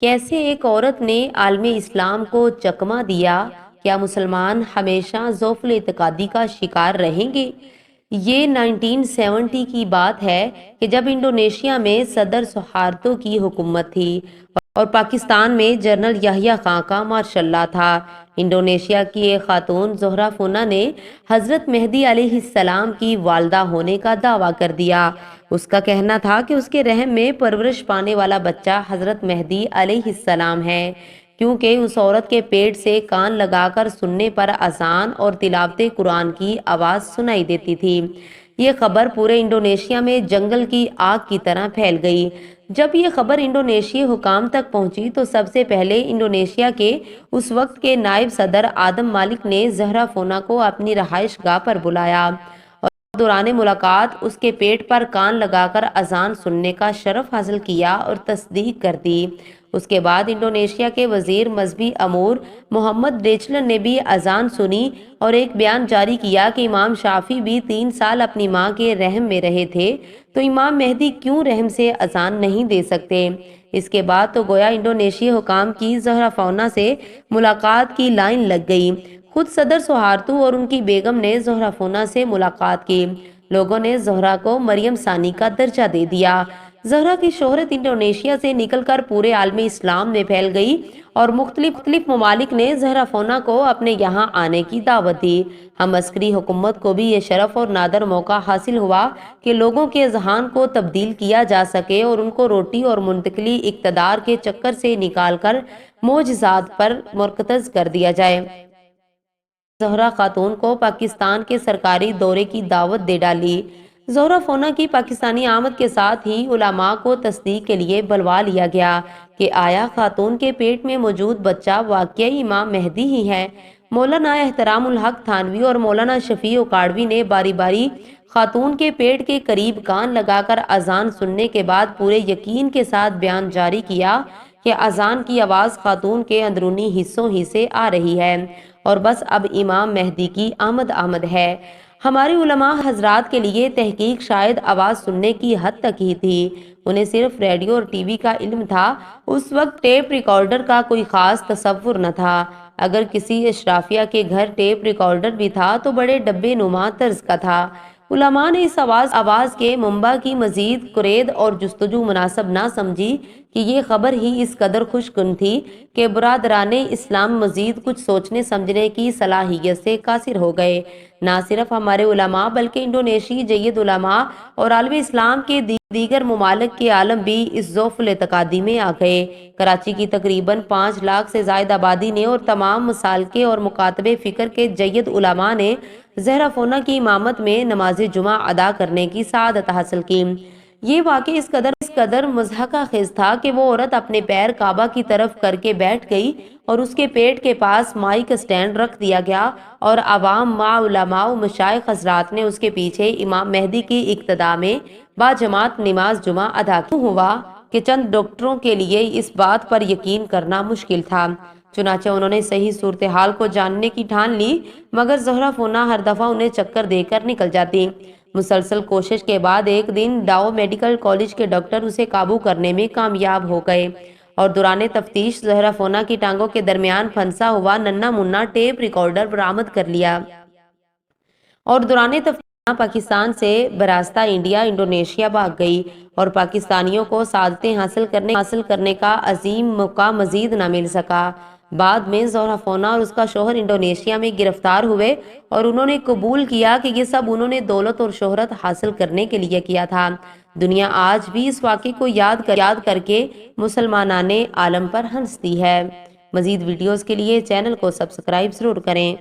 کیسے ایک عورت نے عالم اسلام کو چکمہ دیا؟ کیا مسلمان ہمیشہ ضعف اعتقادی کا شکار رہیں گے؟ یہ 1970 کی بات ہے کہ جب انڈونیشیا میں صدر سہارتو کی حکومت تھی اور پاکستان میں جنرل یحییٰ خان کا مارشل لا تھا۔ انڈونیشیا کی ایک خاتون زہرہ فونا نے حضرت مہدی علیہ السلام کی والدہ ہونے کا دعویٰ کر دیا۔ اس کا کہنا تھا کہ اس کے رحم میں پرورش پانے والا بچہ حضرت مہدی علیہ السلام ہے، کیونکہ اس عورت کے پیٹ سے کان لگا کر سننے پر اذان اور تلاوت قرآن کی آواز سنائی دیتی تھی۔ یہ خبر پورے انڈونیشیا میں جنگل کی آگ کی طرح پھیل گئی۔ جب یہ خبر انڈونیشی حکام تک پہنچی تو سب سے پہلے انڈونیشیا کے اس وقت کے نائب صدر آدم مالک نے زہرہ فونا کو اپنی رہائش گاہ پر بلایا اور دوران ملاقات اس کے پیٹ پر کان لگا کر اذان سننے کا شرف حاصل کیا اور تصدیق کر دی۔ اس کے بعد انڈونیشیا کے وزیر مذہبی امور محمد ڈیچلن نے بھی اذان سنی اور ایک بیان جاری کیا کہ امام شافعی بھی 3 سال اپنی ماں کے رحم میں رہے تھے، تو امام مہدی کیوں رحم سے اذان نہیں دے سکتے؟ اس کے بعد تو گویا انڈونیشی حکام کی زہرہ فونا سے ملاقات کی لائن لگ گئی۔ خود صدر سہارتو اور ان کی بیگم نے زہرہ فونا سے ملاقات کی۔ لوگوں نے زہرہ کو مریم ثانی کا درجہ دے دیا۔ زہرہ کی شہرت انڈونیشیا سے نکل کر پورے عالم اسلام میں پھیل گئی اور مختلف ممالک نے زہرہ فونا کو اپنے یہاں آنے کی دعوت دی۔ ہم عسکری حکومت کو بھی یہ شرف اور نادر موقع حاصل ہوا کہ لوگوں کے اذہان کو تبدیل کیا جا سکے اور ان کو روٹی اور منتقلی اقتدار کے چکر سے نکال کر معجزات پر مرکز کر دیا جائے۔ زہرہ خاتون کو پاکستان کے سرکاری دورے کی دعوت دے ڈالی۔ زہرہ فونا کی پاکستانی آمد کے ساتھ ہی علماء کو تصدیق کے لیے بلوا لیا گیا کہ آیا خاتون کے پیٹ میں موجود بچہ واقعی امام مہدی ہی ہے۔ مولانا احترام الحق تھانوی اور مولانا شفیع اکاڑوی نے باری باری خاتون کے پیٹ کے قریب کان لگا کر اذان سننے کے بعد پورے یقین کے ساتھ بیان جاری کیا کہ اذان کی آواز خاتون کے اندرونی حصوں ہی سے آ رہی ہے اور بس اب امام مہدی کی آمد ہے۔ ہمارے علماء حضرات کے لیے تحقیق شاید آواز سننے کی حد تک ہی تھی، انہیں صرف ریڈیو اور ٹی وی کا علم تھا۔ اس وقت ٹیپ ریکارڈر کا کوئی خاص تصور نہ تھا۔ اگر کسی اشرافیہ کے گھر ٹیپ ریکارڈر بھی تھا تو بڑے ڈبے نما طرز کا تھا۔ علماء نے اس آواز کے منبع کی مزید کرید اور جستجو مناسب نہ سمجھی کہ یہ خبر ہی اس قدر خوش کن تھی کہ برادران اسلام مزید کچھ سوچنے سمجھنے کی صلاحیت سے قاصر ہو گئے۔ نہ صرف ہمارے علماء بلکہ انڈونیشی جید علماء اور عالم اسلام کے دیگر ممالک کے عالم بھی اس ضعف الاعتقادی میں آ گئے۔ کراچی کی تقریباً 5 لاکھ سے زائد آبادی نے اور تمام مسالکے اور مکاتب فکر کے جید علماء نے زہرہ فونا کی امامت میں نماز جمعہ ادا کرنے کی سعادت حاصل کی۔ یہ واقعہ اس قدر مضحکہ خیز تھا کہ وہ عورت اپنے پیر کعبہ کی طرف کر کے بیٹھ گئی اور اس کے پیٹ کے پاس مائک سٹینڈ رکھ دیا گیا اور عوام مع علماء و مشائخ حضرات نے اس کے پیچھے امام مہدی کی اقتداء میں باجماعت نماز جمعہ ادا ہوا کہ چند ڈاکٹروں کے لیے اس بات پر یقین کرنا مشکل تھا۔ چنانچہ انہوں نے صحیح صورتحال کو جاننے کی ٹھان لی، مگر زہرہ فونا ہر دفعہ انہیں چکر دے کر نکل جاتی۔ مسلسل کوشش کے بعد ایک دن ڈاؤ میڈیکل کالج کے ڈاکٹر اسے قابو کرنے میں کامیاب ہو گئے اور دوران تفتیش زہرہ فونا کی ٹانگوں کے درمیان پھنسا ہوا ننھا منا ٹیپ ریکارڈر برآمد کر لیا اور دوران تفتیش پاکستان سے براستہ انڈیا انڈونیشیا بھاگ گئی اور پاکستانیوں کو سعادتیں حاصل کرنے کا عظیم موقع مزید نہ مل سکا۔ بعد میں زہرہ فونا اور اس کا شوہر انڈونیشیا میں گرفتار ہوئے اور انہوں نے قبول کیا کہ یہ سب انہوں نے دولت اور شہرت حاصل کرنے کے لیے کیا تھا۔ دنیا آج بھی اس واقعے کو یاد کر کے مسلمانان عالم پر ہنستی ہے۔ مزید ویڈیوز کے لیے چینل کو سبسکرائب ضرور کریں۔